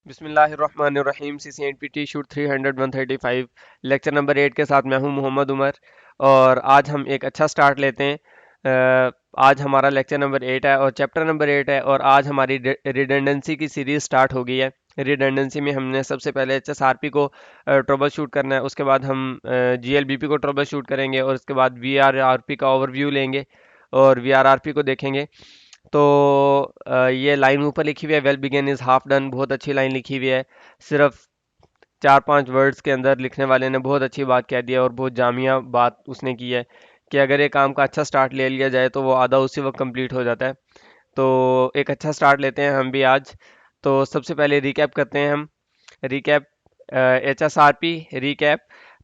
बिस्मिल्लाहिर्रहमानिर्रहीम CCNPT shoot 300 135 lecture number 8 के साथ मैं हूं मोहम्मद उमर। और आज हम एक अच्छा स्टार्ट लेते हैं। आज हमारा लेक्चर नंबर 8 है और चैप्टर नंबर 8 है और आज हमारी रिडंडेंसी की सीरीज स्टार्ट हो गई है। रिडंडेंसी में हमने सबसे पहले HSRP को ट्रबल शूट करना है, उसके बाद हम GLBP को ट्रबल शूट करेंगे और उसके बाद VRRP का ओवरव्यू लेंगे और VRRP को देखेंगे। तो ये लाइन ऊपर लिखी हुई है, well begin is half done, बहुत अच्छी लाइन लिखी हुई है। सिर्फ 4-5 वर्ड्स के अंदर लिखने वाले ने बहुत अच्छी बात कह दी है और बहुत जामिया बात उसने की है कि अगर ये काम का अच्छा स्टार्ट ले लिया जाए तो वो आधा उसी वक्त कंप्लीट हो जाता है। तो एक अच्छा स्टार्ट लेते हैं हम भी आज। तो सबसे पहले रिकैप करते हैं हम। Recap HSRP recap.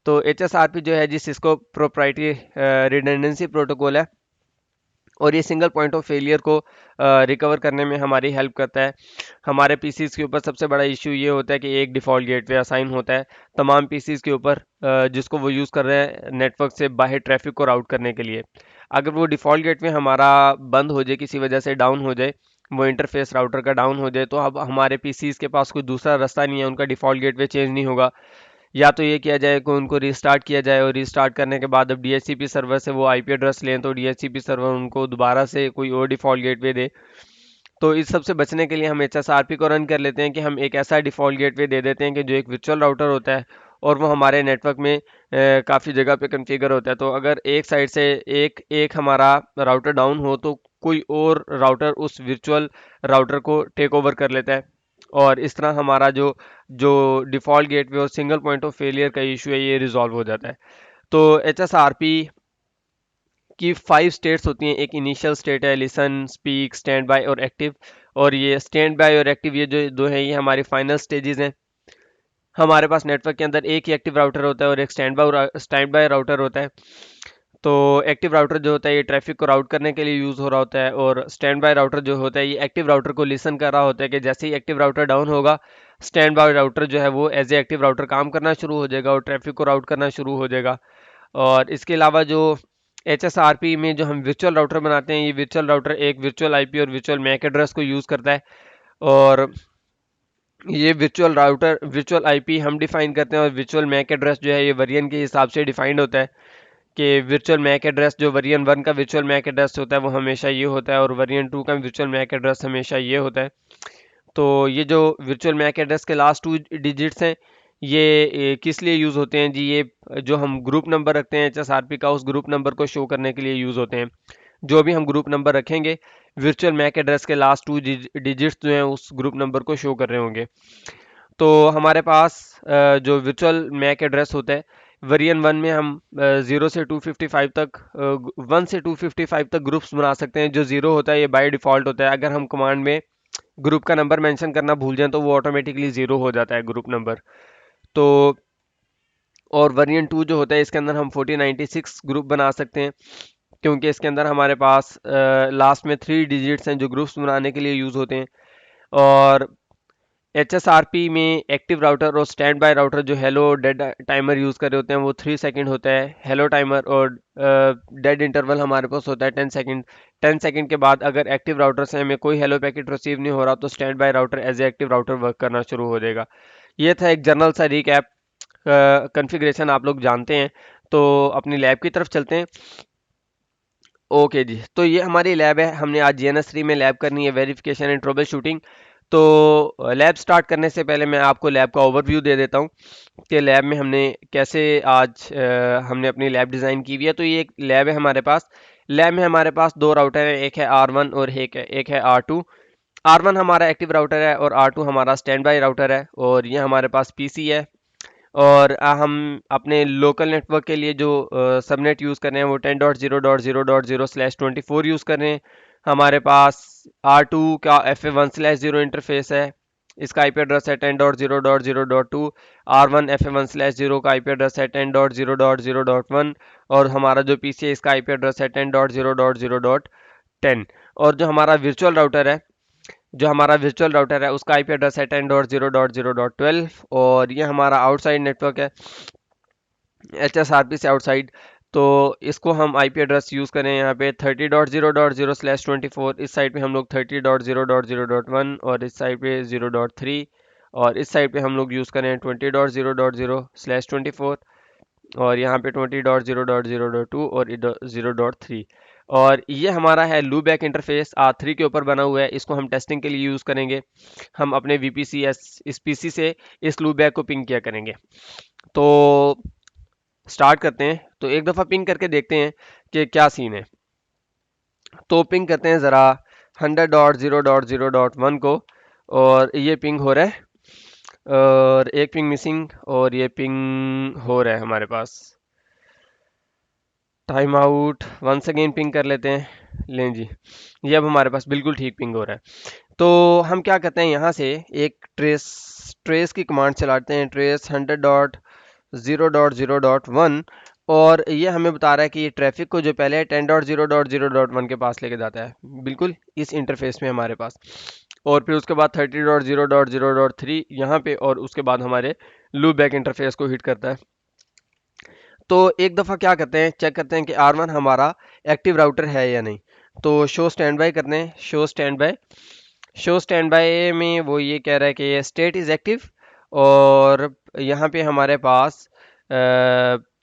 तो HSRP जो है जी सिस्को प्रोप्राइटरी रिडंडेंसी प्रोटोकॉल है और ये सिंगल पॉइंट ऑफ फेलियर को रिकवर करने में हमारी हेल्प करता है। हमारे पीसीज के ऊपर सबसे बड़ा इशू ये होता है कि एक डिफ़ॉल्ट गेटवे असाइन होता है तमाम पीसीज के ऊपर, जिसको वो यूज़ कर रहे हैं नेटवर्क से बाहर ट्रैफिक को राउट करने के लिए। अगर वो डिफ़ॉल्ट गेटवे हमारा बंद हो जाए, किसी वजह से डाउन हो जाए, वो इंटरफेस राउटर का डाउन हो जाए, तो अब हमारे पीसीज के पास कोई दूसरा रास्ता नहीं है, उनका डिफ़ॉल्ट गेटवे चेंज नहीं होगा। या तो ये किया जाए कि उनको रिस्टार्ट किया जाए और रिस्टार्ट करने के बाद अब DHCP सर्वर से वो आईपी एड्रेस लें तो DHCP सर्वर उनको दोबारा से कोई और डिफ़ॉल्ट गेटवे दे। तो इस सब से बचने के लिए हम HSRP को रन कर लेते हैं कि हम एक ऐसा डिफ़ॉल्ट गेटवे दे देते हैं कि जो एक वर्चुअल राउटर होता है और वो हमारे नेटवर्क में काफ़ी जगह पे कॉन्फ़िगर होता है। तो अगर एक साइड से एक एक हमारा राउटर डाउन हो तो कोई और राउटर उस वर्चुअल राउटर को टेक ओवर कर लेता है और इस तरह हमारा जो जो डिफ़ॉल्ट गेटवे और सिंगल पॉइंट ऑफ फेलियर का इशू है ये रिजॉल्व हो जाता है। तो HSRP की 5 स्टेट्स होती हैं। एक इनिशियल स्टेट है, लिसन, स्पीक, स्टैंड बाय और एक्टिव। और ये स्टैंड बाय और एक्टिव ये जो दो हैं ये हमारे फाइनल स्टेजेस हैं। हमारे पास नेटवर्क के अंदर एक ही एक्टिव राउटर होता है और एक स्टैंड बाय राउटर होता है। तो एक्टिव राउटर जो होता है ये ट्रैफिक को राउट करने के लिए यूज़ हो रहा होता है और स्टैंड बाय राउटर जो होता है ये एक्टिव राउटर को लिसन कर रहा होता है कि जैसे ही एक्टिव राउटर डाउन होगा स्टैंड बाय राउटर जो है वो एज ए एक्टिव राउटर काम करना शुरू हो जाएगा और ट्रैफिक को राउट करना शुरू हो जाएगा। और इसके अलावा जो HSRP में जो हम वर्चुअल राउटर बनाते हैं, ये वर्चुअल राउटर एक वर्चुअल आईपी और वर्चुअल मैक एड्रेस को यूज़ करता है। और ये वर्चुअल राउटर वर्चुअल आईपी हम डिफाइन करते हैं और वर्चुअल मैक एड्रेस जो है ये वेरिएंट के हिसाब से डिफाइंड होता है कि वर्चुअल मैक एड्रेस जो वेरिएंट 1 का वर्चुअल मैक एड्रेस होता है वो हमेशा ये होता है और वेरिएंट 2 का वर्चुअल मैक एड्रेस हमेशा ये होता है। तो ये जो वर्चुअल मैक एड्रेस के लास्ट 2 डिजिट्स हैं ये किस लिए यूज़ होते हैं जी? ये जो हम ग्रुप नंबर रखते हैं HSRP का, उस ग्रुप नंबर को शो करने के लिए यूज़ होते हैं। जो भी हम ग्रुप नंबर रखेंगे वर्चुअल मैक एड्रेस के लास्ट 2 डिजिट्स जो हैं उस ग्रुप नंबर को शो कर रहे होंगे। तो हमारे पास जो वर्चुअल मैक एड्रेस होता है वेरिएंट 1 में हम 0 से 255 तक 1 से 255 तक ग्रुप्स बना सकते हैं। जो ज़ीरो होता है ये बाय डिफ़ॉल्ट होता है, अगर हम कमांड में ग्रुप का नंबर मेंशन करना भूल जाएं तो वो ऑटोमेटिकली ज़ीरो हो जाता है ग्रुप नंबर। तो और वेरिएंट 2 जो होता है इसके अंदर हम 4096 ग्रुप बना सकते हैं क्योंकि इसके अंदर हमारे पास लास्ट में 3 डिजिट्स हैं जो ग्रुप्स बनाने के लिए यूज़ होते हैं। और HSRP में एक्टिव राउटर और स्टैंड बाय राउटर जो हेलो डेड टाइमर यूज़ कर रहे होते हैं वो 3 सेकंड होता है हेलो टाइमर, और डेड इंटरवल हमारे पास होता है 10 सेकंड। 10 सेकंड के बाद अगर एक्टिव राउटर से हमें कोई हेलो पैकेट रिसीव नहीं हो रहा तो standby router as a active router work करना शुरू हो जाएगा। ये था एक जनरल सा रिकैप। कॉन्फ़िगरेशन आप लोग जानते हैं। तो अपनी लैब की तरफ चलते हैं। ओके जी, तो ये हमारी लैब है। हमने आज GNS3 में लैब करनी है, वेरिफिकेशन एंड ट्रबल शूटिंग। तो लैब स्टार्ट करने से पहले मैं आपको लैब का ओवरव्यू दे देता हूँ कि लैब में हमने कैसे आज हमने अपनी लैब डिज़ाइन की हुई है। तो ये एक लैब है हमारे पास। लैब में हमारे पास 2 राउटर हैं, एक है R1 और एक है R2। R1 हमारा एक्टिव राउटर है और R2 हमारा स्टैंड बाई राउटर है और ये हमारे पास PC है। और हम अपने लोकल नेटवर्क के लिए जो सबनेट यूज़ कर रहे हैं वो 10.0.0.0/24 यूज़ कर रहे हैं। हमारे पास R2 का FA1/0 इंटरफेस है, इसका आईपी एड्रेस है 10.0.0.2। R1 FA1/0 का आईपी एड्रेस है 10.0.0.1 और हमारा जो PC है इसका आईपी एड्रेस है 10.0.0.10। और जो हमारा वर्चुअल राउटर है उसका आईपी एड्रेस है 10.0.0.12 और ये हमारा आउटसाइड नेटवर्क है HSRP से आउटसाइड। तो इसको हम आईपी एड्रेस यूज़ करें यहाँ पे 30.0.0/24। इस साइड पे हम लोग 30.0.0.1 और इस साइड पे 0.3 और इस साइड पे हम लोग यूज़ करें 20.0.0/24 और यहाँ पे 20.0.0.2 और 0.3 और ये हमारा है लूप बैक इंटरफेस R3 के ऊपर बना हुआ है। इसको हम टेस्टिंग के लिए यूज़ करेंगे। हम अपने VPCS इस PC से इस लूप बैक को पिंग किया करेंगे। तो स्टार्ट करते हैं। तो एक दफ़ा पिंग करके देखते हैं कि क्या सीन है। तो पिंग करते हैं ज़रा 100.0.0.1 को और ये पिंग हो रहा है और एक पिंग मिसिंग और ये पिंग हो रहा है हमारे पास। Time out once again ping कर लेते हैं। लें जी, ये अब हमारे पास बिल्कुल ठीक पिंग हो रहा है। तो हम क्या करते हैं, यहाँ से एक ट्रेस ट्रेस की कमांड चलाते हैं, ट्रेस 100.0.0.1 और ये हमें बता रहा है कि ये ट्रैफिक को जो पहले है 10.0.0.1 के पास लेके जाता है, बिल्कुल इस इंटरफेस में हमारे पास। और फिर उसके बाद 30.0.0.3 यहाँ पे और उसके बाद हमारे लूप बैक इंटरफेस को हिट करता है। तो एक दफ़ा क्या करते हैं, चेक करते हैं कि R1 हमारा एक्टिव राउटर है या नहीं। तो शो स्टैंड बाय करते हैं, शो स्टैंड बाय में वो ये कह रहा है कि ये स्टेट इज़ एक्टिव और यहाँ पे हमारे पास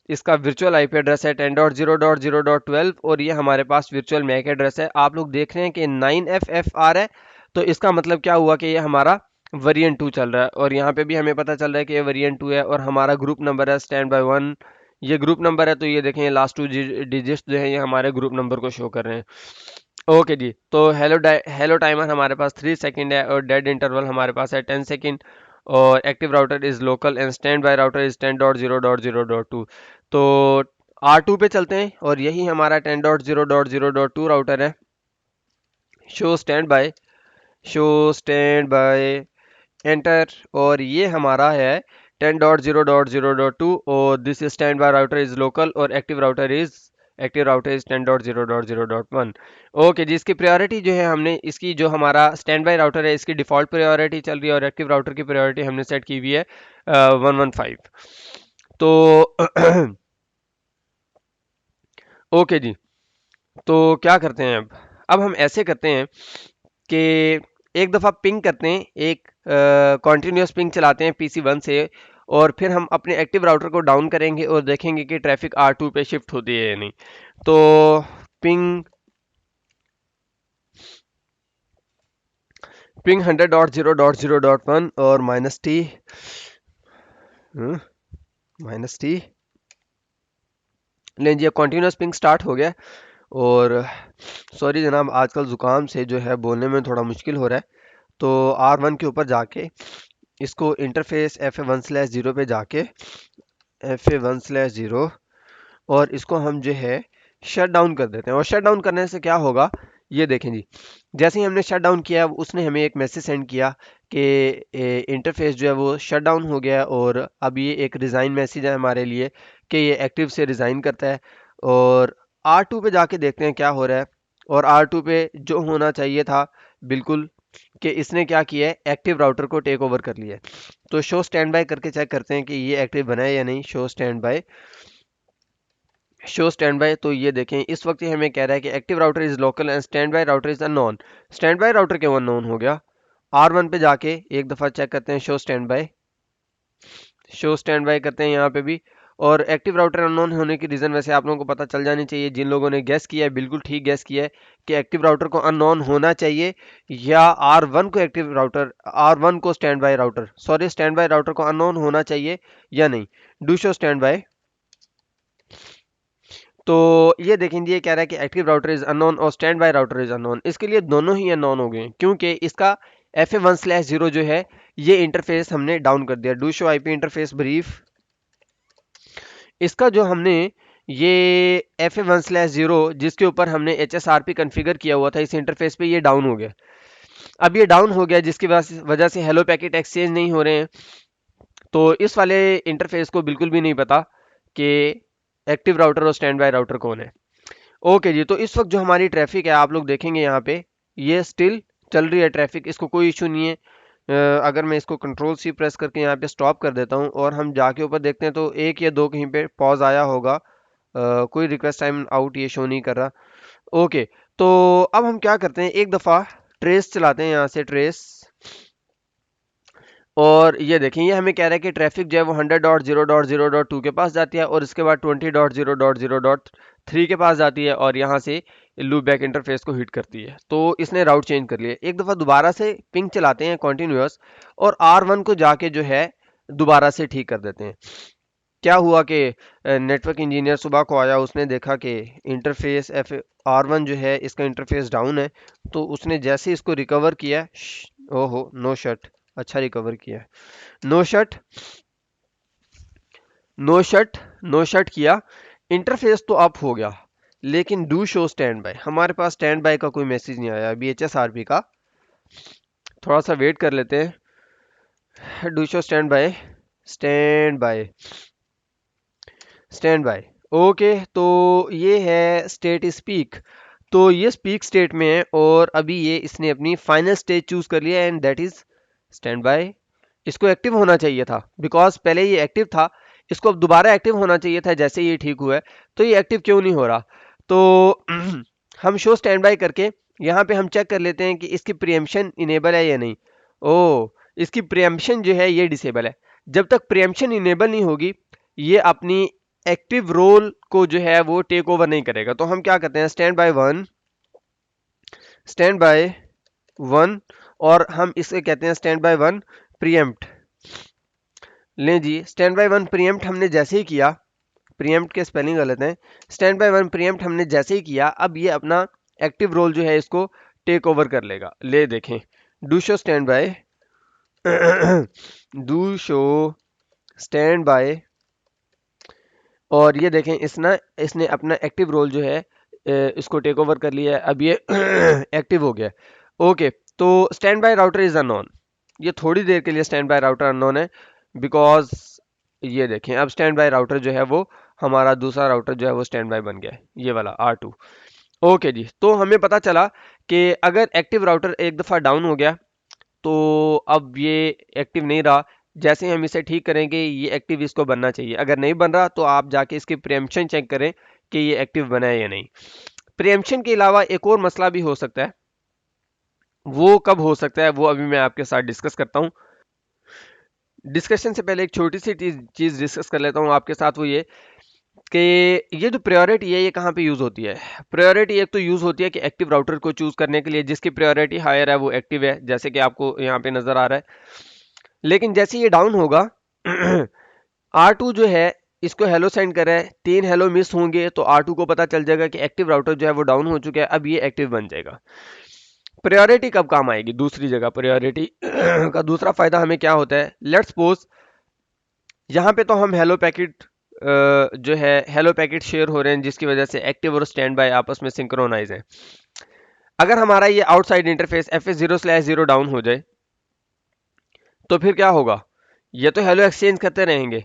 इसका वर्चुअल आईपी एड्रेस है 10.0.0.12 और ये हमारे पास वर्चुअल मैक एड्रेस है। आप लोग देख रहे हैं कि 9FF आ रहा है, तो इसका मतलब क्या हुआ कि ये हमारा वेरिएंट 2 चल रहा है और यहाँ पे भी हमें पता चल रहा है कि ये वेरिएंट 2 है और हमारा ग्रुप नंबर है स्टैंड बाय 1। ये ग्रुप नंबर है, तो ये देखें लास्ट 2 डिजिट्स जो है ये हमारे ग्रुप नंबर को शो कर रहे हैं। ओके जी, तो हेलो टाइमर हमारे पास 3 सेकंड है और डेड इंटरवल हमारे पास है 10 सेकंड और active router is local and stand by router is 10.0.0.2। तो R2 पे चलते हैं और यही हमारा 10.0.0.2 राउटर है। शो स्टैंड बाय एंटर और ये हमारा है 10.0.0.2 और this is stand by router is local और एक्टिव राउटर इज 10.0.0.1। ओके जी, इसकी प्रायोरिटी जो है हमने इसकी जो हमारा स्टैंड बाय राउटर है इसकी डिफ़ॉल्ट प्रायोरिटी चल रही है और एक्टिव राउटर की प्रायोरिटी हमने सेट की हुई है 115। तो ओके जी, तो क्या करते हैं अब हम ऐसे करते हैं कि एक दफ़ा पिंग करते हैं, एक कॉन्टिन्यूस पिंग चलाते हैं PC1 से और फिर हम अपने एक्टिव राउटर को डाउन करेंगे और देखेंगे कि ट्रैफिक R2 पे शिफ्ट होती है या नहीं। तो पिंग पिंग 100.0.0.1 और -T लें जी, कॉन्टिन्यूस पिंग स्टार्ट हो गया और सॉरी जनाब, आजकल ज़ुकाम से जो है बोलने में थोड़ा मुश्किल हो रहा है। तो R1 के ऊपर जाके इसको इंटरफेस FA1/0 पे जाके FA1/0 और इसको हम जो है शट डाउन कर देते हैं। और शट डाउन करने से क्या होगा, ये देखें जी, जैसे ही हमने शट डाउन किया उसने हमें एक मैसेज सेंड किया कि इंटरफेस जो है वो शट डाउन हो गया और अब ये एक रिज़ाइन मैसेज है हमारे लिए कि ये एक्टिव से रिज़ाइन करता है। और R2 पे जाके देखते हैं क्या हो रहा है और R2 पे जो होना चाहिए था बिल्कुल, कि इसने क्या किया है, एक्टिव राउटर को टेक ओवर कर लिया है। तो शो स्टैंड बाय करके चेक करते हैं कि ये एक्टिव बना है या नहीं। शो स्टैंड बाय, तो ये देखें इस वक्त ये हमें कह रहा है कि active router is local and stand by router is unknown. Stand by router क्यों अननोन हो गया। R1 पे जाके एक दफ़ा चेक करते हैं, शो स्टैंड बाय करते हैं यहाँ पे भी और एक्टिव राउटर अननोन होने की रीज़न वैसे आप लोगों को पता चल जानी चाहिए। जिन लोगों ने गैस किया है बिल्कुल ठीक गैस किया है कि एक्टिव राउटर को अननोन होना चाहिए या R1 को स्टैंड बाय राउटर को अननोन होना चाहिए या नहीं। Do show stand by. तो ये देखें जी, ये कह रहा है कि एक्टिव राउटर इज अननोन और standby router is unknown. इसके लिए दोनों ही अननोन हो गए क्योंकि इसका FA1/0 जो है ये इंटरफेस हमने डाउन कर दिया। Do show IP interface brief, इसका जो हमने ये FA1/0 जिसके ऊपर हमने HSRP कॉन्फ़िगर किया हुआ था इस इंटरफेस पे, ये डाउन हो गया। अब ये डाउन हो गया जिसकी वजह से हेलो पैकेट एक्सचेंज नहीं हो रहे हैं। तो इस वाले इंटरफेस को बिल्कुल भी नहीं पता कि एक्टिव राउटर और स्टैंड बाय राउटर कौन है। ओके जी, तो इस वक्त जो हमारी ट्रैफिक है आप लोग देखेंगे यहाँ पे ये स्टिल चल रही है ट्रैफिक, इसको कोई इशू नहीं है। अगर मैं इसको कंट्रोल C प्रेस करके यहाँ पे स्टॉप कर देता हूँ और हम जाके ऊपर देखते हैं तो एक या दो कहीं पे पॉज आया होगा। कोई रिक्वेस्ट टाइम आउट ये शो नहीं कर रहा। ओके, तो अब हम क्या करते हैं, एक दफ़ा ट्रेस चलाते हैं, यहाँ से और ये देखें, ये हमें कह रहा है कि ट्रैफिक जो है वो 100.0.0.2 के पास जाती है और इसके बाद 20.0.0.3 के पास जाती है और यहाँ से लूप बैक इंटरफेस को हिट करती है। तो इसने राउट चेंज कर लिया। एक दफ़ा दोबारा से पिंग चलाते हैं कॉन्टिन्यूस और R1 को जाके जो है दोबारा से ठीक कर देते हैं। क्या हुआ कि नेटवर्क इंजीनियर सुबह को आया, उसने देखा कि इंटरफेस R1 जो है इसका इंटरफेस डाउन है। तो उसने जैसे इसको रिकवर किया, ओहो नो शट, अच्छा रिकवर किया, no shut, no shut, no shut किया, इंटरफेस तो अप हो गया, लेकिन डू शो स्टैंड बाय, हमारे पास स्टैंड बाय का कोई मैसेज नहीं आया BHSRP का। थोड़ा सा वेट कर लेते हैं। Do show standby, standby, stand by. Okay, तो ये है स्टेट स्पीक। तो ये स्पीक स्टेट में है और अभी ये इसने अपनी फाइनल स्टेज चूज कर लिया and that is stand by. इसको एक्टिव होना चाहिए था बिकॉज पहले ये एक्टिव था, इसको अब दोबारा एक्टिव होना चाहिए था जैसे ये ठीक हुआ है। तो ये एक्टिव क्यों नहीं हो रहा? तो हम शो स्टैंड बाय करके यहाँ पे हम चेक कर लेते हैं कि इसकी प्रीएम्पशन इनेबल है या नहीं। ओ, इसकी प्रीएम्पशन जो है ये डिसेबल है। जब तक प्रीएम्पशन इनेबल नहीं होगी ये अपनी एक्टिव रोल को जो है वो टेक ओवर नहीं करेगा। तो हम क्या करते हैं, stand by one, stand by one, और हम इसे कहते हैं स्टैंड बाय वन प्रीएम्प्ट। लें जी, स्टैंड बाय वन प्रीएम्प्ट हमने जैसे ही किया, प्रीएम्प्ट के स्पेलिंग गलत हैं, स्टैंड बाय वन प्रीएम्प्ट हमने जैसे ही किया, अब ये अपना एक्टिव रोल जो है इसको टेक ओवर कर लेगा। ले देखें, do show stand by, do show standby, और ये देखें इसने अपना एक्टिव रोल जो है इसको टेक ओवर कर लिया है। अब ये एक्टिव हो गया। ओके, तो standby router is unknown, ये थोड़ी देर के लिए स्टैंड बाय राउटर अननोन है बिकॉज ये देखें अब स्टैंड बाय राउटर जो है वो हमारा दूसरा राउटर जो है वो स्टैंड बाय बन गया है, ये वाला R2। ओके जी, तो हमें पता चला कि अगर एक्टिव राउटर एक दफ़ा डाउन हो गया तो अब ये एक्टिव नहीं रहा। जैसे ही हम इसे ठीक करेंगे ये एक्टिव इसको बनना चाहिए। अगर नहीं बन रहा तो आप जाके इसकी प्रीएम्पशन चेक करें कि ये एक्टिव बना है या नहीं। प्रीएम्पशन के अलावा एक और मसला भी हो सकता है, वो कब हो सकता है वो अभी मैं आपके साथ डिस्कस करता हूँ। डिस्कशन से पहले एक छोटी सी चीज़ डिस्कस कर लेता हूँ आपके साथ, वो ये कि ये जो प्रायोरिटी है ये कहाँ पे यूज़ होती है। प्रायोरिटी एक तो यूज़ होती है कि एक्टिव राउटर को चूज़ करने के लिए, जिसकी प्रायोरिटी हायर है वो एक्टिव है, जैसे कि आपको यहाँ पे नज़र आ रहा है। लेकिन जैसे ये डाउन होगा R2 जो है इसको हेलो सेंड कर रहा है, 3 हेलो मिस होंगे तो R2 को पता चल जाएगा कि एक्टिव राउटर जो है वो डाउन हो चुका है, अब ये एक्टिव बन जाएगा। प्रायोरिटी कब काम आएगी? दूसरी जगह प्रायोरिटी का दूसरा फायदा हमें क्या होता है, लेट्स सपोज यहाँ पे तो हम हेलो पैकेट जो है हेलो पैकेट शेयर हो रहे हैं जिसकी वजह से एक्टिव और स्टैंड बाय आपस में सिंक्रोनाइज है। अगर हमारा ये आउटसाइड इंटरफेस FS0/0 डाउन हो जाए तो फिर क्या होगा, ये तो हेलो एक्सचेंज करते रहेंगे,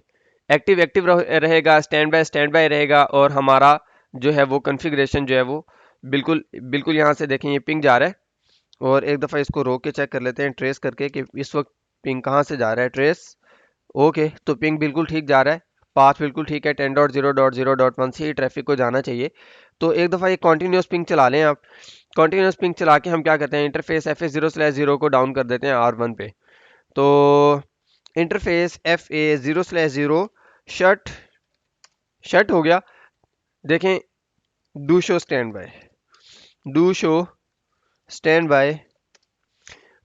एक्टिव एक्टिव रहेगा, स्टैंड बाय रहेगा, और हमारा जो है वो कॉन्फ़िगरेशन जो है वो बिल्कुल बिल्कुल यहाँ से देखें ये पिंग जा रहा है। और एक दफ़ा इसको रोक के चेक कर लेते हैं ट्रेस करके कि इस वक्त पिंग कहाँ से जा रहा है, ट्रेस। ओके, तो पिंग बिल्कुल ठीक जा रहा है, पाथ बिल्कुल ठीक है, 10.0.0.1 से ही ट्रैफिक को जाना चाहिए। तो एक दफ़ा ये कॉन्टीन्यूस पिंग चला लें आप। कॉन्टीन्यूस पिंग चला के हम क्या करते हैं, इंटरफेस FS0/0 को डाउन कर देते हैं R1 पे। तो इंटरफेस FA0/0 शट, शट हो गया। देखें, do show stand by, do show stand by,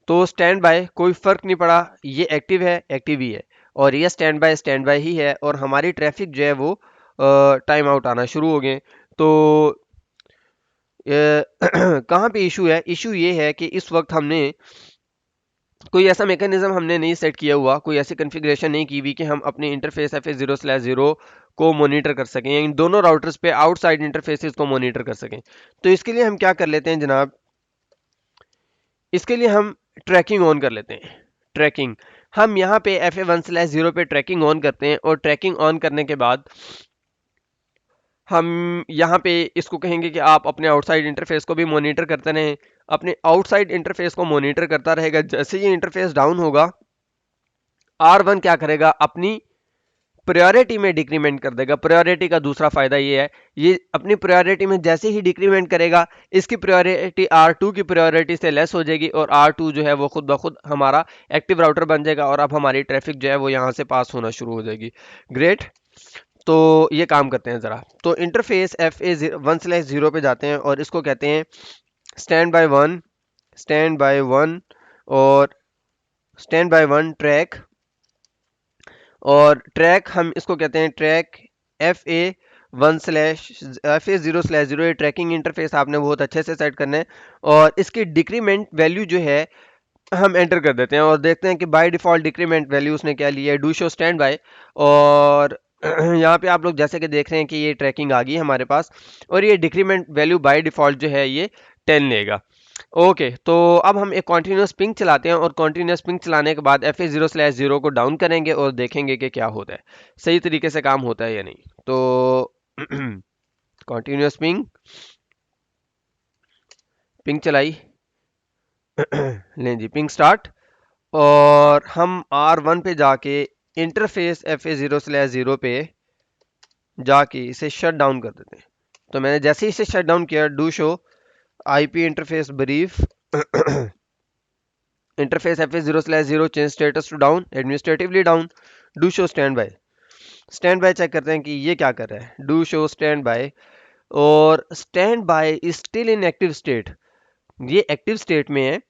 तो स्टैंड बाय कोई फर्क नहीं पड़ा, ये एक्टिव है, एक्टिव ही है, और ये स्टैंड बाय ही है, और हमारी ट्रैफिक जो है वो टाइम आउट आना शुरू हो गए। तो कहाँ पे इशू है? इशू ये है कि इस वक्त हमने कोई ऐसा मैकेनिज्म हमने नहीं सेट किया हुआ, कोई ऐसी कॉन्फ़िगरेशन नहीं की हुई कि हम अपने इंटरफेस FS0/0 को मॉनिटर कर सकें, या इन दोनों राउटर्स पे आउटसाइड इंटरफेसेस को मॉनिटर कर सकें। तो इसके लिए हम क्या कर लेते हैं जनाब, इसके लिए हम ट्रैकिंग ऑन कर लेते हैं। ट्रैकिंग, हम यहाँ पे FA1/0 पे ट्रैकिंग ऑन करते हैं, और ट्रैकिंग ऑन करने के बाद हम यहाँ पे इसको कहेंगे कि आप अपने आउटसाइड इंटरफेस को भी मॉनिटर करते रहें। अपने आउटसाइड इंटरफेस को मॉनिटर करता रहेगा, जैसे ये इंटरफेस डाउन होगा R1 क्या करेगा, अपनी प्रायोरिटी में डिक्रीमेंट कर देगा। प्रायोरिटी का दूसरा फायदा ये है, ये अपनी प्रायोरिटी में जैसे ही डिक्रीमेंट करेगा, इसकी प्रायोरिटी R2 की प्रायोरिटी से लेस हो जाएगी और R2 जो है वो खुद ब खुद हमारा एक्टिव राउटर बन जाएगा और अब हमारी ट्रैफिक जो है वो यहाँ से पास होना शुरू हो जाएगी। ग्रेट। तो ये काम करते हैं ज़रा। तो इंटरफेस FA1/0 पे जाते हैं और इसको कहते हैं स्टैंड बाय वन और स्टैंड बाय वन ट्रैक, और ट्रैक हम इसको कहते हैं ट्रैक FA1/FA0/0। ये ट्रैकिंग इंटरफेस आपने बहुत अच्छे से सेट करना है और इसकी डिक्रीमेंट वैल्यू जो है हम एंटर कर देते हैं और देखते हैं कि बाय डिफॉल्ट डिक्रीमेंट वैल्यू उसने क्या ली है, डू शो स्टैंड बाय। और यहाँ पे आप लोग जैसे कि देख रहे हैं कि ये ट्रैकिंग आ गई हमारे पास और ये डिक्रीमेंट वैल्यू बाय डिफॉल्ट जो है ये 10 लेगा। ओके, तो अब हम एक कॉन्टिन्यूस पिंग चलाते हैं और कॉन्टिन्यूस पिंग चलाने के बाद FA0/0 को डाउन करेंगे और देखेंगे कि क्या होता है, सही तरीके से काम होता है या नहीं। तो कॉन्टिन्यूस पिंग चलाई लें जी, पिंग स्टार्ट, और हम R1 पे जाके इंटरफेस FA0/0 पे जाके इसे शट डाउन कर देते हैं। तो मैंने जैसे ही इसे शट डाउन किया, do show IP interface brief interface FA0/0 change status to down, administratively down, do show standby. Standby check करते हैं कि ये क्या कर रहा है, डू शो स्टैंड बाय, और standby is still in active state, ये एक्टिव स्टेट में है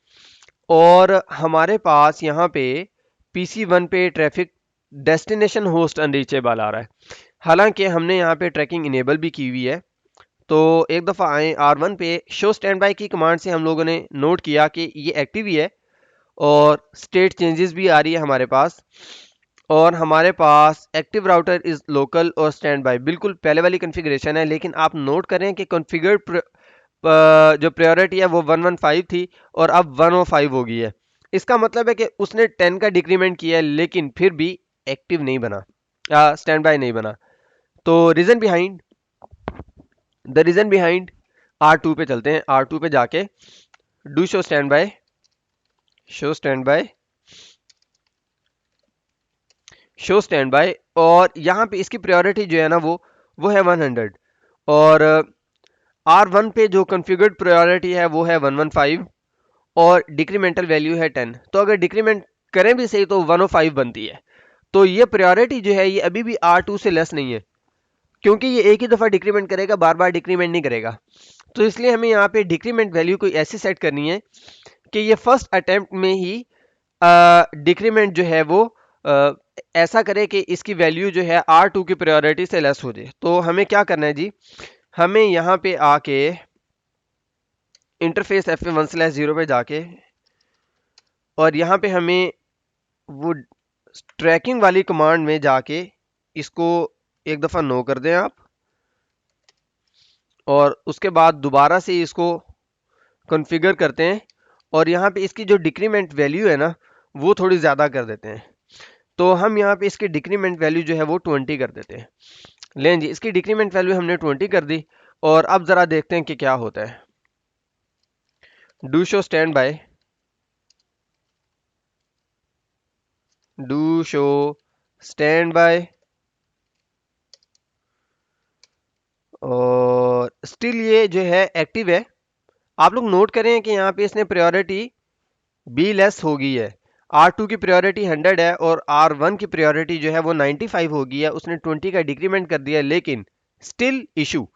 और हमारे पास यहाँ पे PC1 पे ट्रैफिक डेस्टिनेशन होस्ट अनरीचेबल आ रहा है। हालांकि हमने यहाँ पे ट्रैकिंग इनेबल भी की हुई है। तो एक दफ़ा आए R1 पे, शो स्टैंड बाय की कमांड से हम लोगों ने नोट किया कि ये एक्टिव ही है और स्टेट चेंजेस भी आ रही है हमारे पास, और हमारे पास एक्टिव राउटर इज लोकल और स्टैंड बाय बिल्कुल पहले वाली कॉन्फ़िगरेशन है। लेकिन आप नोट करें कि कॉन्फ़िगर्ड जो प्रायोरिटी है वो 115 थी और अब 105 हो गई है। इसका मतलब है कि उसने 10 का डिक्रीमेंट किया है लेकिन फिर भी एक्टिव नहीं बना, स्टैंड बाय नहीं बना। तो रीजन बिहाइंड R2 पे चलते हैं। R2 पे जाके डू शो स्टैंड बाय, और यहाँ पे इसकी प्रायोरिटी जो है ना वो है 100 और R1 पे जो कॉन्फ़िगर्ड प्रायोरिटी है वो है 115 और डिक्रीमेंटल वैल्यू है 10। तो अगर डिक्रीमेंट करें भी सही तो 105 बनती है। तो ये प्रायोरिटी जो है ये अभी भी R2 से लेस नहीं है क्योंकि ये एक ही दफ़ा डिक्रीमेंट करेगा, बार बार डिक्रीमेंट नहीं करेगा। तो इसलिए हमें यहाँ पे डिक्रीमेंट वैल्यू कोई ऐसी सेट करनी है कि ये फर्स्ट अटेम्प्ट में ही डिक्रीमेंट जो है वो ऐसा करे कि इसकी वैल्यू जो है R2 की प्रायोरिटी से लेस हो जाए। तो हमें क्या करना है जी, हमें यहाँ पे आके इंटरफेस FA1/0 पे जाके और यहाँ पे हमें वो ट्रैकिंग वाली कमांड में जाके इसको एक दफ़ा नो कर दें आप, और उसके बाद दोबारा से इसको कॉन्फ़िगर करते हैं और यहाँ पे इसकी जो डिक्रीमेंट वैल्यू है ना वो थोड़ी ज़्यादा कर देते हैं। तो हम यहाँ पे इसकी डिक्रीमेंट वैल्यू जो है वो 20 कर देते हैं। लें जी, इसकी डिक्रीमेंट वैल्यू हमने 20 कर दी और अब ज़रा देखते हैं कि क्या होता है। Do show stand by, do show standby, और स्टिल ये जो है एक्टिव है। आप लोग नोट करें कि यहाँ पे इसने प्रायोरिटी बी लेस हो गई है। R2 की प्रायोरिटी 100 है और R1 की प्रायोरिटी जो है वो 95 हो गई है। उसने 20 का डिक्रीमेंट कर दिया लेकिन स्टिल इशू।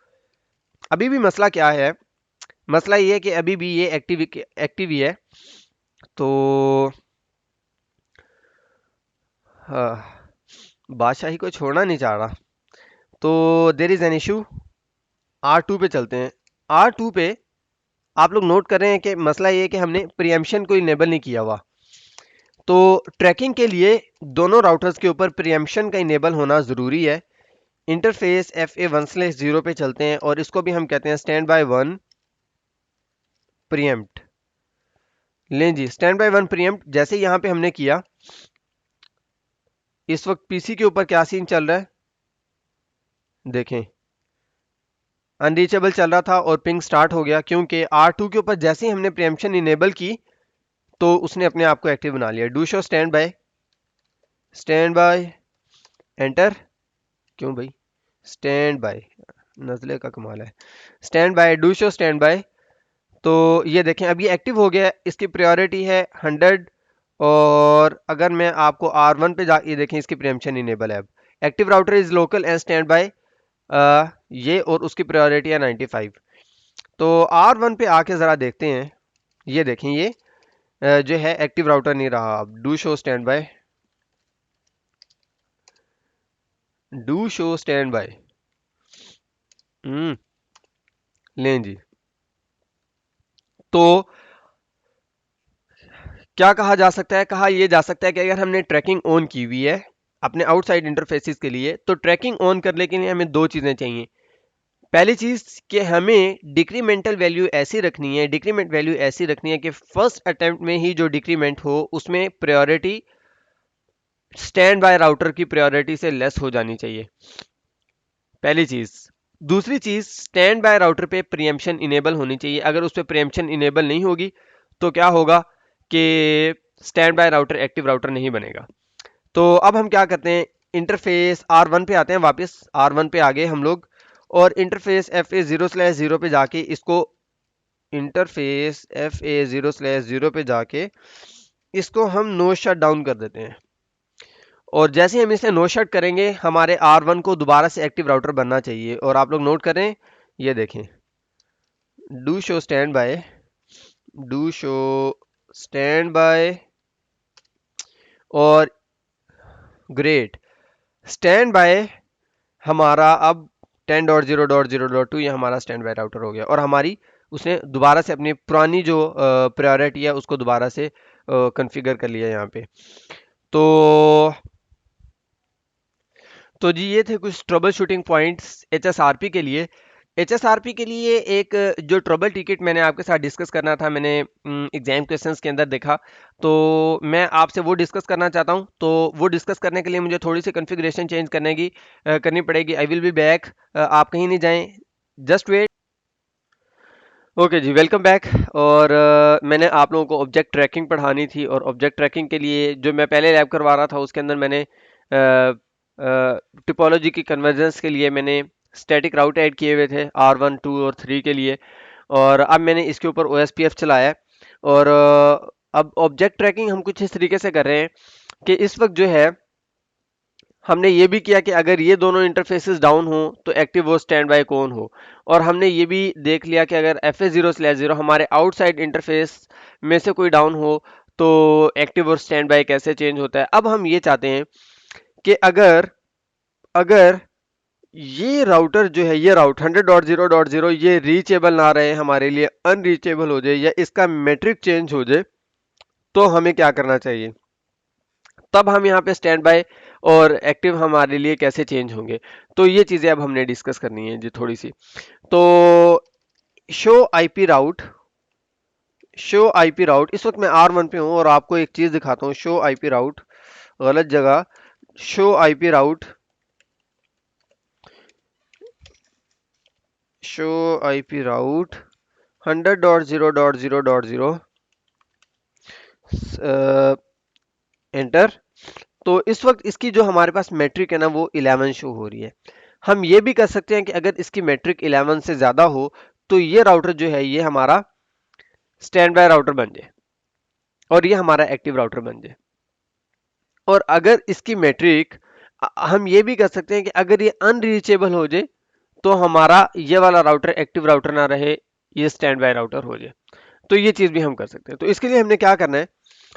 अभी भी मसला क्या है, मसला ये है कि अभी भी ये एक्टिव ही है। तो हाँ, बादशाही को छोड़ना नहीं चाह रहा। तो there is an issue. R2 पे चलते हैं। R2 पे आप लोग नोट कर रहे हैं कि मसला ये है कि हमने प्रीएम्पशन को इनेबल नहीं किया हुआ। तो ट्रैकिंग के लिए दोनों राउटर्स के ऊपर प्रीएम्पशन का इनेबल होना ज़रूरी है। इंटरफेस FA1/0 पे चलते हैं और इसको भी हम कहते हैं स्टैंड बाय वन प्रीएम्प्ट। लें जी, स्टैंड बाय वन प्रीएम्प्ट जैसे यहाँ पे हमने किया, इस वक्त पीसी के ऊपर क्या सीन चल रहा है देखें, अनरीचेबल चल रहा था और पिंग स्टार्ट हो गया क्योंकि R2 के ऊपर जैसे ही हमने प्रीएम्पशन इनेबल की तो उसने अपने आप को एक्टिव बना लिया। Do show stand by enter, क्यों भाई, स्टैंड बाय, नजले का कमाल है। Stand by, do show stand by. तो ये देखें अब ये एक्टिव हो गया, इसकी प्रायोरिटी है 100। और अगर मैं आपको R1 पे जा, ये देखें इसकी प्रीएम्पशन इनेबल है। अब active router is local and stand by, ये और उसकी प्रायोरिटी है 95। तो R1 पे आके ज़रा देखते हैं, ये देखें ये जो है एक्टिव राउटर नहीं रहा। अब do show stand by, do show stand by, लें जी। तो क्या कहा जा सकता है, कहा यह जा सकता है कि अगर हमने ट्रैकिंग ऑन की हुई है अपने आउटसाइड इंटरफेसेस के लिए, तो ट्रैकिंग ऑन करने के लिए हमें दो चीज़ें चाहिए। पहली चीज़ कि हमें डिक्रीमेंटल वैल्यू ऐसी रखनी है, डिक्रीमेंट वैल्यू ऐसी रखनी है कि फर्स्ट अटेम्प्ट में ही जो डिक्रीमेंट हो उसमें प्रायोरिटी स्टैंड बाय राउटर की प्रायोरिटी से लेस हो जानी चाहिए, पहली चीज़। दूसरी चीज़, स्टैंड बाय राउटर पे प्रीएम्पशन इनेबल होनी चाहिए। अगर उस पर प्रीएम्पशन इनेबल नहीं होगी तो क्या होगा कि stand by router active router नहीं बनेगा। तो अब हम क्या करते हैं, इंटरफेस R1 पे आते हैं, वापस R1 पे आ गए हम लोग, और इंटरफेस FA0/0 पे जाके इसको, इंटरफेस FA0/0 पे जाके इसको हम नो शट डाउन कर देते हैं। और जैसे ही हम इसे नो शट करेंगे हमारे R1 को दोबारा से एक्टिव राउटर बनना चाहिए। और आप लोग नोट करें, ये देखें, do show stand by, do show standby, और ग्रेट, स्टैंड बाय हमारा अब 10.0.0.2 ये हमारा स्टैंड बाय राउटर हो गया। और हमारी उसने दोबारा से अपनी पुरानी जो प्रायोरिटी है उसको दोबारा से कॉन्फ़िगर कर लिया यहाँ पे। तो जी ये थे कुछ ट्रबल शूटिंग पॉइंट्स HSRP के लिए। HSRP के लिए एक जो ट्रबल टिकट मैंने आपके साथ डिस्कस करना था, मैंने एग्जाम क्वेश्चंस के अंदर देखा, तो मैं आपसे वो डिस्कस करना चाहता हूँ। तो वो डिस्कस करने के लिए मुझे थोड़ी सी कॉन्फ़िगरेशन चेंज करनी पड़ेगी। आई विल बी बैक, आप कहीं नहीं जाएं, जस्ट वेट। ओके जी, वेलकम बैक। और मैंने आप लोगों को ऑब्जेक्ट ट्रैकिंग पढ़ानी थी, और ऑब्जेक्ट ट्रैकिंग के लिए जो मैं पहले लैब करवा रहा था उसके अंदर मैंने टिपोलॉजी की कन्वर्जेंस के लिए मैंने स्टैटिक राउट ऐड किए हुए थे R1, 2 और 3 के लिए। और अब मैंने इसके ऊपर OSPF चलाया है। और अब ऑब्जेक्ट ट्रैकिंग हम कुछ इस तरीके से कर रहे हैं कि इस वक्त जो है हमने ये भी किया कि अगर ये दोनों इंटरफेसेस डाउन हो तो एक्टिव और स्टैंड बाय कौन हो। और हमने ये भी देख लिया कि अगर FA0/0 हमारे आउटसाइड इंटरफेस में से कोई डाउन हो तो एक्टिव और स्टैंड बाय कैसे चेंज होता है। अब हम ये चाहते हैं कि अगर अगर ये राउटर जो है, ये राउट 100.0.0 ये रीचेबल ना रहे, हमारे लिए अनरीचेबल हो जाए या इसका मेट्रिक चेंज हो जाए, तो हमें क्या करना चाहिए। तब हम यहाँ पे स्टैंड बाय और एक्टिव हमारे लिए कैसे चेंज होंगे। तो ये चीज़ें अब हमने डिस्कस करनी है जी थोड़ी सी। तो show IP route, show IP route, इस वक्त मैं R1 पे हूँ और आपको एक चीज़ दिखाता हूँ। शो आईपी राउट, गलत जगह, show IP route, show IP route 100.0.0.0 enter. तो इस वक्त इसकी जो हमारे पास मैट्रिक है ना वो 11 शो हो रही है। हम ये भी कर सकते हैं कि अगर इसकी मैट्रिक 11 से ज़्यादा हो तो ये राउटर जो है ये हमारा स्टैंड बाय राउटर बन जाए और ये हमारा एक्टिव राउटर बन जाए। और अगर इसकी मैट्रिक, हम ये भी कर सकते हैं कि अगर ये अनरीचेबल हो जाए तो हमारा ये वाला राउटर एक्टिव राउटर ना रहे, ये स्टैंड बाय राउटर हो जाए। तो ये चीज़ भी हम कर सकते हैं। तो इसके लिए हमने क्या करना है,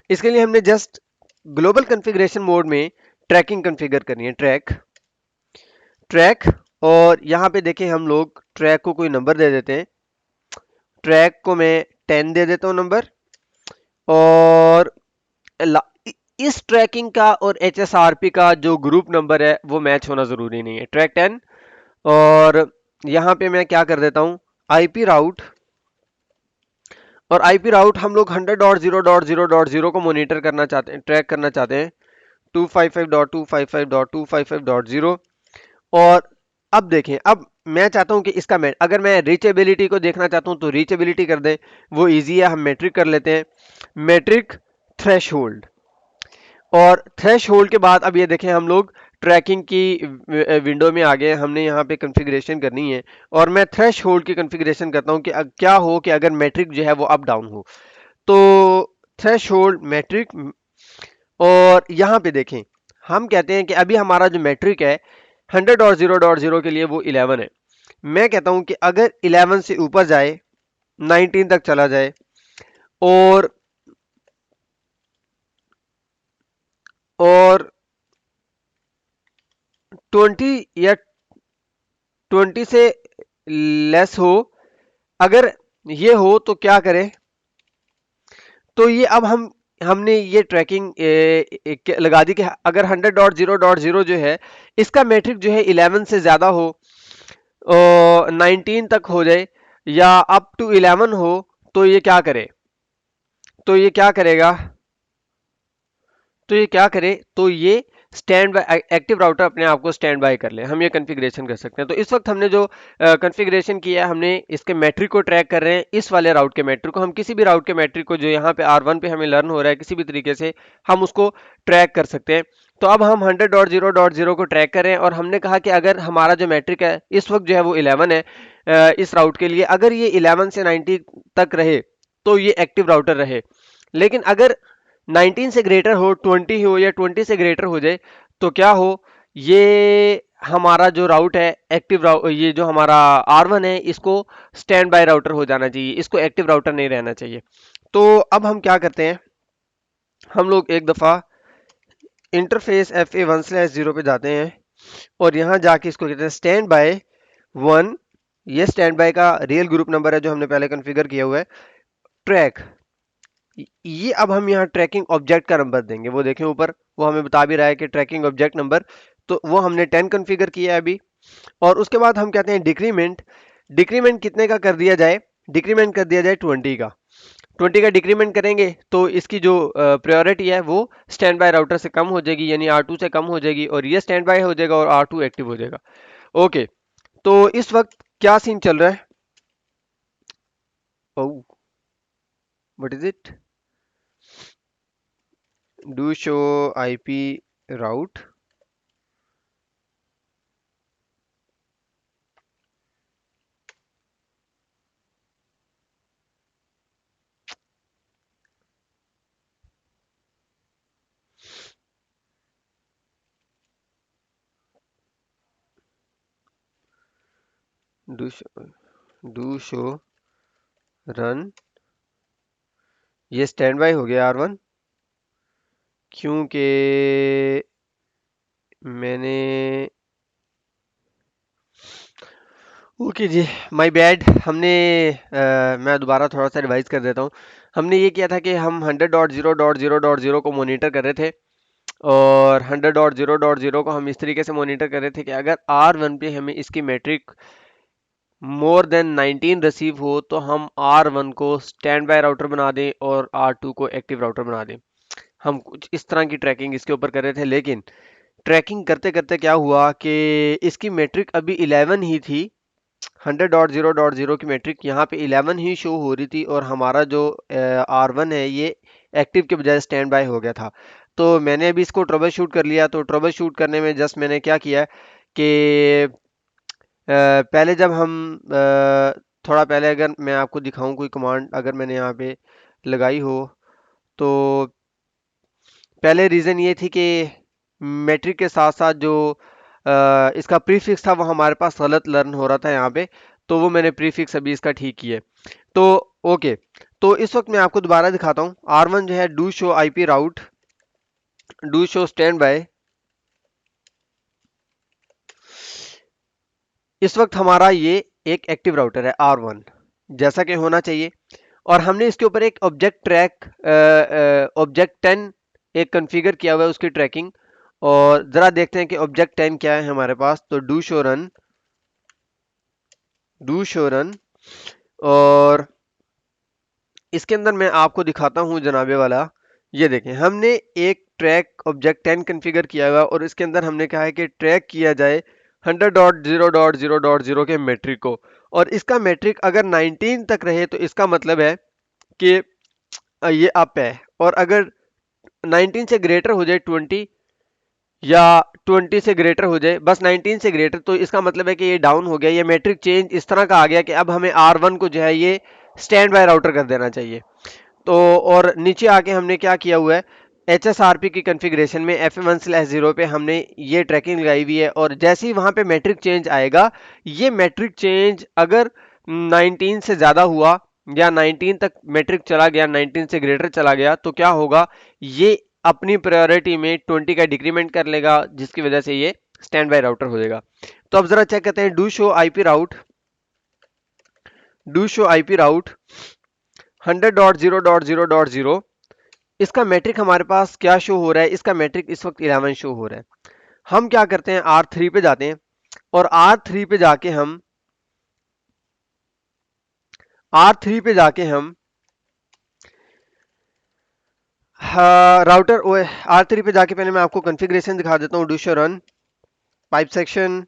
इसके लिए हमने जस्ट ग्लोबल कॉन्फ़िगरेशन मोड में ट्रैकिंग कॉन्फ़िगर करनी है, ट्रैक। और यहाँ पे देखें हम लोग ट्रैक को कोई नंबर दे देते हैं। ट्रैक को मैं 10 दे देता हूँ नंबर। और इस ट्रैकिंग का और HSRP का जो ग्रुप नंबर है वो मैच होना ज़रूरी नहीं है, ट्रैक 10। और यहाँ पे मैं क्या कर देता हूँ, आईपी राउट, और आईपी राउट हम लोग 100.0.0.0 को मॉनिटर करना चाहते हैं, ट्रैक करना चाहते हैं 255.255.255.0। और अब देखें, अब मैं चाहता हूं कि इसका अगर मैं रीचेबिलिटी को देखना चाहता हूं तो रीचेबिलिटी कर दें, वो इजी है, हम मैट्रिक कर लेते हैं, मैट्रिक थ्रेशोल्ड। और थ्रेशोल्ड के बाद अब ये देखें हम लोग ट्रैकिंग की विंडो में आ गए, हमने यहाँ पे कॉन्फ़िगरेशन करनी है और मैं थ्रेश होल्ड की कॉन्फ़िगरेशन करता हूँ कि क्या हो कि अगर मैट्रिक जो है वो अप डाउन हो। तो थ्रेश होल्ड मैट्रिक, और यहाँ पे देखें हम कहते हैं कि अभी हमारा जो मैट्रिक है 100.0.0 के लिए वो 11 है। मैं कहता हूँ कि अगर 11 से ऊपर जाए, 19 तक चला जाए और और 20 या 20 से लेस हो, अगर ये हो तो क्या करें। तो ये अब हमने ये ट्रैकिंग लगा दी कि अगर 100.0.0 जो है इसका मैट्रिक जो है 11 से ज्यादा हो, 19 तक हो जाए या अप टू 11 हो, तो ये क्या करे, तो ये क्या करेगा, तो ये क्या करे, तो ये स्टैंड बाय, एक्टिव राउटर अपने आप को स्टैंड बाय कर ले, हम ये कॉन्फ़िगरेशन कर सकते हैं। तो इस वक्त हमने जो कॉन्फ़िगरेशन किया है, हमने इसके मैट्रिक को ट्रैक कर रहे हैं, इस वाले राउट के मैट्रिक को, हम किसी भी राउट के मैट्रिक को जो यहाँ पे R1 पे हमें लर्न हो रहा है किसी भी तरीके से हम उसको ट्रैक कर सकते हैं। तो अब हम 100.0.0 को ट्रैक करें और हमने कहा कि अगर हमारा जो मैट्रिक है इस वक्त जो है वो 11 है, इस राउट के लिए अगर ये 11 से 90 तक रहे तो ये एक्टिव राउटर रहे। लेकिन अगर 19 से ग्रेटर हो, 20 हो या 20 से ग्रेटर हो जाए, तो क्या हो, ये हमारा जो राउट है एक्टिव राउट, ये जो हमारा R1 है इसको स्टैंड बाय राउटर हो जाना चाहिए, इसको एक्टिव राउटर नहीं रहना चाहिए। तो अब हम क्या करते हैं, हम लोग एक दफ़ा इंटरफेस FA1/0 पे जाते हैं और यहाँ जाके इसको कहते हैं स्टैंड बाय 1। ये स्टैंड बाय का रियल ग्रुप नंबर है जो हमने पहले कॉन्फ़िगर किया हुआ है। ट्रैक, ये अब हम यहाँ ट्रैकिंग ऑब्जेक्ट का नंबर देंगे, वो देखें ऊपर वो हमें बता भी रहा है कि ट्रैकिंग ऑब्जेक्ट नंबर, तो वो हमने 10 कॉन्फ़िगर किया है अभी। और उसके बाद हम कहते हैं डिक्रीमेंट, डिक्रीमेंट कितने का कर दिया जाए, डिक्रीमेंट कर दिया जाए 20 का, 20 का डिक्रीमेंट करेंगे तो इसकी जो प्रायोरिटी है वो स्टैंड बाय राउटर से कम हो जाएगी, यानी R2 से कम हो जाएगी और ये स्टैंड बाय हो जाएगा और R2 एक्टिव हो जाएगा। ओके, तो इस वक्त क्या सीन चल रहा है, oh what is it, do show IP route, do show run, ये स्टैंड बाय हो गया R1 क्योंकि मैंने, ओके जी, माय बैड, हमने मैं दोबारा थोड़ा सा रिवाइज कर देता हूँ। हमने ये किया था कि हम 100.0.0.0 को मॉनिटर कर रहे थे और 100.0.0 को हम इस तरीके से मॉनिटर कर रहे थे कि अगर R1 पे हमें इसकी मैट्रिक मोर देन 19 रिसीव हो तो हम R1 को स्टैंड बाय राउटर बना दें और R2 को एक्टिव राउटर बना दें। हम कुछ इस तरह की ट्रैकिंग इसके ऊपर कर रहे थे, लेकिन ट्रैकिंग करते करते क्या हुआ कि इसकी मैट्रिक अभी 11 ही थी, 100.0.0 की मैट्रिक यहाँ पे 11 ही शो हो रही थी और हमारा जो R1 है ये एक्टिव के बजाय स्टैंड बाय हो गया था। तो मैंने अभी इसको ट्रबल शूट कर लिया, तो ट्रबल शूट करने में जस्ट मैंने क्या किया कि पहले जब हम थोड़ा पहले अगर मैं आपको दिखाऊं कोई कमांड अगर मैंने यहाँ पे लगाई हो, तो पहले रीज़न ये थी कि मैट्रिक के साथ साथ जो इसका प्रीफिक्स था वो हमारे पास गलत लर्न हो रहा था यहाँ पे, तो वो मैंने प्रीफिक्स अभी इसका ठीक किया है। तो ओके, तो इस वक्त मैं आपको दोबारा दिखाता हूँ। R1 जो है do show IP route, do show stand by, इस वक्त हमारा ये एक एक्टिव राउटर है R1 जैसा कि होना चाहिए, और हमने इसके ऊपर एक ऑब्जेक्ट ट्रैक, ऑब्जेक्ट 10 एक कॉन्फ़िगर किया हुआ है उसकी ट्रैकिंग, और ज़रा देखते हैं कि ऑब्जेक्ट 10 क्या है हमारे पास। तो do show run, do show run, और इसके अंदर मैं आपको दिखाता हूँ जनाबे वाला, ये देखें हमने एक ट्रैक ऑब्जेक्ट 10 कॉन्फ़िगर किया हुआ और इसके अंदर हमने कहा है कि ट्रैक किया जाए 100.0.0.0 के मैट्रिक को, और इसका मैट्रिक अगर 19 तक रहे तो इसका मतलब है कि ये अप है, और अगर 19 से ग्रेटर हो जाए 20, या 20 से ग्रेटर हो जाए, बस 19 से ग्रेटर, तो इसका मतलब है कि ये डाउन हो गया, ये मैट्रिक चेंज इस तरह का आ गया कि अब हमें R1 को जो है ये स्टैंड बाय राउटर कर देना चाहिए। तो और नीचे आके हमने क्या किया हुआ है, HSRP की कॉन्फ़िगरेशन में F1/0 पे हमने ये ट्रैकिंग लगाई हुई है, और जैसे ही वहां पे मैट्रिक चेंज आएगा, ये मैट्रिक चेंज अगर 19 से ज्यादा हुआ या 19 तक मैट्रिक चला गया, 19 से ग्रेटर चला गया, तो क्या होगा, ये अपनी प्रायोरिटी में 20 का डिक्रीमेंट कर लेगा, जिसकी वजह से ये स्टैंड बाय राउटर हो जाएगा। तो अब जरा चेक करते हैं, डू शो आईपी राउट 100.0.0.0, इसका मैट्रिक हमारे पास क्या शो हो रहा है, इसका मैट्रिक इस वक्त 11 शो हो रहा है। हम क्या करते हैं, R3 पे जाते हैं, और R3 पे जाके हम R3 पे जाके हम हाँ, राउटर ओ R3 पे जाके पहले मैं आपको कॉन्फ़िगरेशन दिखा देता हूँ। Do show run pipe section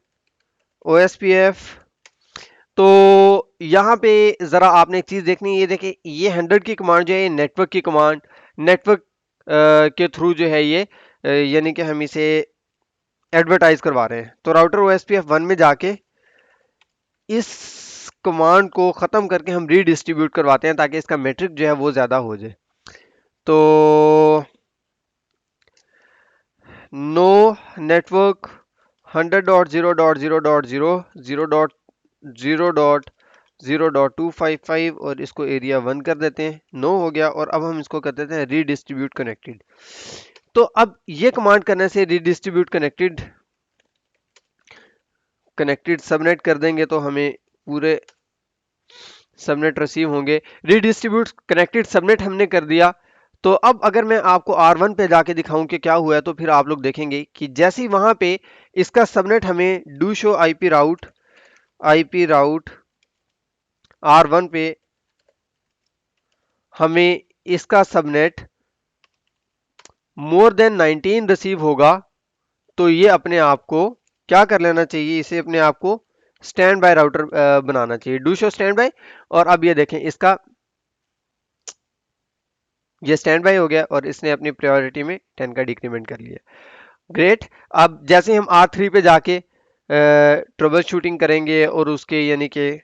OSPF। तो यहाँ पे ज़रा आपने एक चीज़ देखनी है, ये देखिए, ये 100 की कमांड जो है, ये नेटवर्क की कमांड, नेटवर्क के थ्रू जो है ये यानी कि हम इसे एडवर्टाइज करवा रहे हैं। तो राउटर OSPF 1 में जाके इस कमांड को ख़त्म करके हम रीडिस्ट्रीब्यूट करवाते हैं, ताकि इसका मैट्रिक जो है वो ज़्यादा हो जाए। तो नो नेटवर्क 100.0.0.0 0.0.0.255 और इसको एरिया 1 कर देते हैं। नो हो गया, और अब हम इसको कर देते हैं रीडिस्ट्रीब्यूट कनेक्टेड। तो अब ये कमांड करने से रीडिस्ट्रीब्यूट कनेक्टेड सबनेट कर देंगे, तो हमें पूरे सबनेट रिसीव होंगे। रीडिस्ट्रीब्यूट कनेक्टेड सबनेट हमने कर दिया। तो अब अगर मैं आपको R1 पे जाके दिखाऊं कि क्या हुआ है, तो फिर आप लोग देखेंगे कि जैसे ही वहां पे इसका सबनेट हमें do show IP route R1 पे हमें इसका सबनेट मोर देन 19 रिसीव होगा, तो ये अपने आप को क्या कर लेना चाहिए, इसे अपने आप को स्टैंड बाय राउटर बनाना चाहिए, डू शो स्टैंड बाय। और अब ये देखें, इसका ये स्टैंड बाय हो गया, और इसने अपनी प्रायोरिटी में 10 का डिक्रीमेंट कर लिया। ग्रेट। अब जैसे हम R3 पे जाके ट्रबल शूटिंग करेंगे, और उसके यानी कि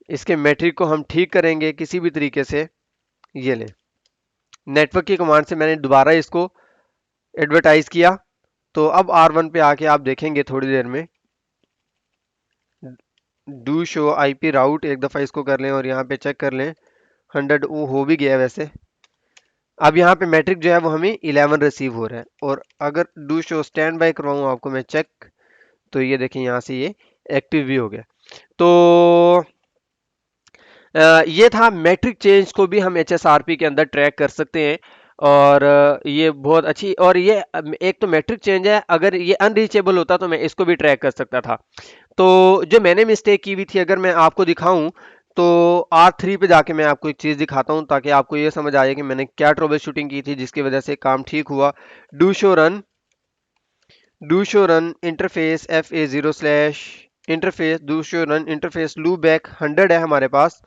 इसके मैट्रिक को हम ठीक करेंगे किसी भी तरीके से, ये लें, नेटवर्क की कमांड से मैंने दोबारा इसको एडवर्टाइज किया। तो अब R1 पे आके आप देखेंगे थोड़ी देर में, डू शो आईपी राउट, एक दफ़ा इसको कर लें और यहाँ पे चेक कर लें, 100 वो हो भी गया है वैसे। अब यहाँ पे मैट्रिक जो है वो हमें 11 रिसीव हो रहा है, और अगर डू शो स्टैंड बाय करवाऊँ आपको मैं चेक, तो ये देखें यहाँ से ये एक्टिव भी हो गया। तो ये था मैट्रिक चेंज को भी हम HSRP के अंदर ट्रैक कर सकते हैं, और ये बहुत अच्छी, और ये एक तो मैट्रिक चेंज है, अगर ये अनरीचेबल होता तो मैं इसको भी ट्रैक कर सकता था। तो जो मैंने मिस्टेक की हुई थी, अगर मैं आपको दिखाऊं, तो R3 पे जाके मैं आपको एक चीज़ दिखाता हूं, ताकि आपको ये समझ आ जाए कि मैंने क्या ट्रबल शूटिंग की थी जिसकी वजह से काम ठीक हुआ। Do show run interface FA0 slash interface, do show run interface loop back 100 है हमारे पास।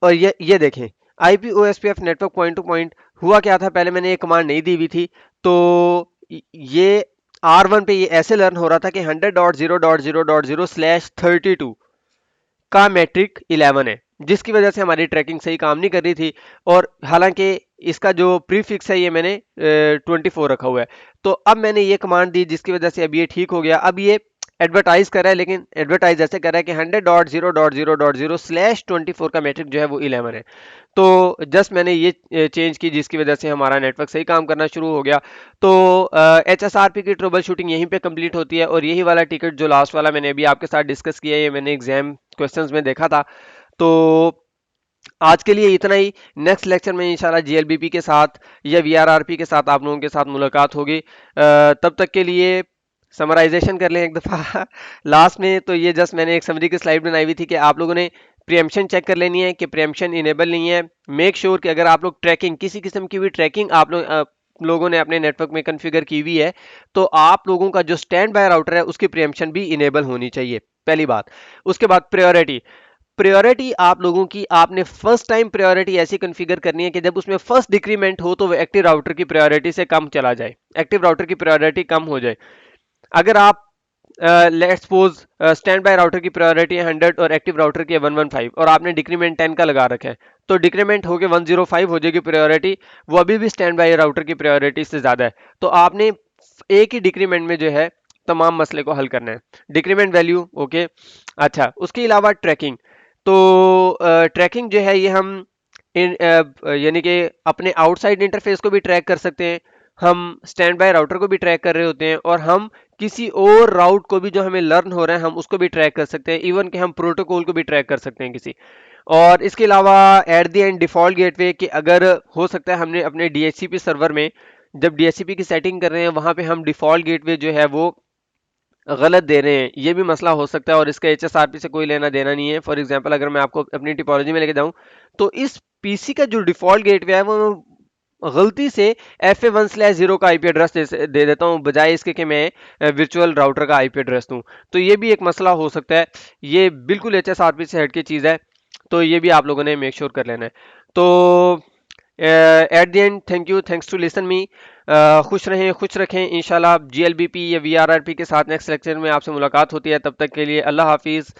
और ये देखें, IPOSPF network point two point हुआ क्या था, पहले मैंने ये कमांड नहीं दी हुई थी, तो ये R1 पे ये ऐसे लर्न हो रहा था कि 100.0.0.0/32 का मैट्रिक 11 है, जिसकी वजह से हमारी ट्रैकिंग सही काम नहीं कर रही थी। और हालांकि इसका जो प्रीफिक्स है ये मैंने 24 रखा हुआ है। तो अब मैंने ये कमांड दी, जिसकी वजह से अब ये ठीक हो गया। अब ये एडवर्टाइज कर रहा है, लेकिन एडवर्टाइज ऐसे कर रहा है कि 100.0.0.0/24 का मैट्रिक जो है वो 11 है। तो जस्ट मैंने ये चेंज की, जिसकी वजह से हमारा नेटवर्क सही काम करना शुरू हो गया। तो HSRP की ट्रबल शूटिंग यहीं पे कंप्लीट होती है, और यही वाला टिकट जो लास्ट वाला मैंने अभी आपके साथ डिस्कस किया है, ये मैंने एग्जाम क्वेश्चंस में देखा था। तो आज के लिए इतना ही। नेक्स्ट लेक्चर में इंशाल्लाह GLBP के साथ या VRRP के साथ आप लोगों के साथ मुलाकात होगी। तब तक के लिए समराइजेशन कर लें एक दफ़ा लास्ट में। तो ये जस्ट मैंने एक समरी की स्लाइड बनाई हुई थी कि आप लोगों ने प्रियम्पशन चेक कर लेनी है कि प्रियम्पशन इनेबल नहीं है। मेक श्योर कि अगर आप लोग ट्रैकिंग, किसी किस्म की भी ट्रैकिंग आप लोगों ने अपने नेटवर्क में कॉन्फ़िगर की हुई है, तो आप लोगों का जो स्टैंड बाय राउटर है उसकी प्रियम्पशन भी इनेबल होनी चाहिए, पहली बात। उसके बाद प्रायोरिटी, प्रायोरिटी आप लोगों की, आपने फर्स्ट टाइम प्रायोरिटी ऐसी कॉन्फ़िगर करनी है कि जब उसमें फर्स्ट डिक्रीमेंट हो तो वो एक्टिव राउटर की प्रायोरिटी से कम चला जाए, एक्टिव राउटर की प्रायोरिटी कम हो जाए। अगर आप let's suppose stand by router की प्रायोरिटी है 100 और एक्टिव राउटर की है 115 और आपने डिक्रीमेंट 10 का लगा रखा है, तो डिक्रीमेंट होके 105 हो जाएगी प्रायोरिटी, वो अभी भी स्टैंड बाय राउटर की प्रायोरिटी से ज्यादा है। तो आपने एक ही डिक्रीमेंट में जो है तमाम मसले को हल करना है। Decrement value okay. अच्छा, उसके अलावा ट्रैकिंग, तो ट्रैकिंग जो है ये हम यानी कि अपने आउटसाइड इंटरफेस को भी ट्रैक कर सकते हैं, हम स्टैंड बाय राउटर को भी ट्रैक कर रहे होते हैं, और हम किसी और राउट को भी जो हमें लर्न हो रहा है हम उसको भी ट्रैक कर सकते हैं, इवन कि हम प्रोटोकॉल को भी ट्रैक कर सकते हैं किसी। और इसके अलावा eight the and default gateway कि अगर हो सकता है हमने अपने डीएचसीपी सर्वर में जब डीएचसीपी की सेटिंग कर रहे हैं वहां पे हम डिफॉल्ट गेटवे जो है वो गलत दे रहे हैं, ये भी मसला हो सकता है और इसका एचएसआरपी से कोई लेना देना नहीं है। फॉर एग्जांपल अगर मैं आपको अपनी टिपोलॉजी में लेके जाऊं तो इस पीसी का जो डिफॉल्ट गेटवे है वो गलती से FA1/0 का आईपी एड्रेस दे देता हूं, बजाय इसके कि मैं वर्चुअल राउटर का आईपी एड्रेस दूं। तो ये भी एक मसला हो सकता है, ये बिल्कुल एचएसआरपी से हटके चीज़ है, तो ये भी आप लोगों ने मेक श्योर कर लेना है। तो at the end thank you, thanks to listen me. खुश रहें, खुश रखें, इंशाल्लाह जीएलबीपी या वीआरआरपी के साथ नेक्स्ट लेक्चर में आपसे मुलाकात होती है। तब तक के लिए अल्लाह हाफिज़।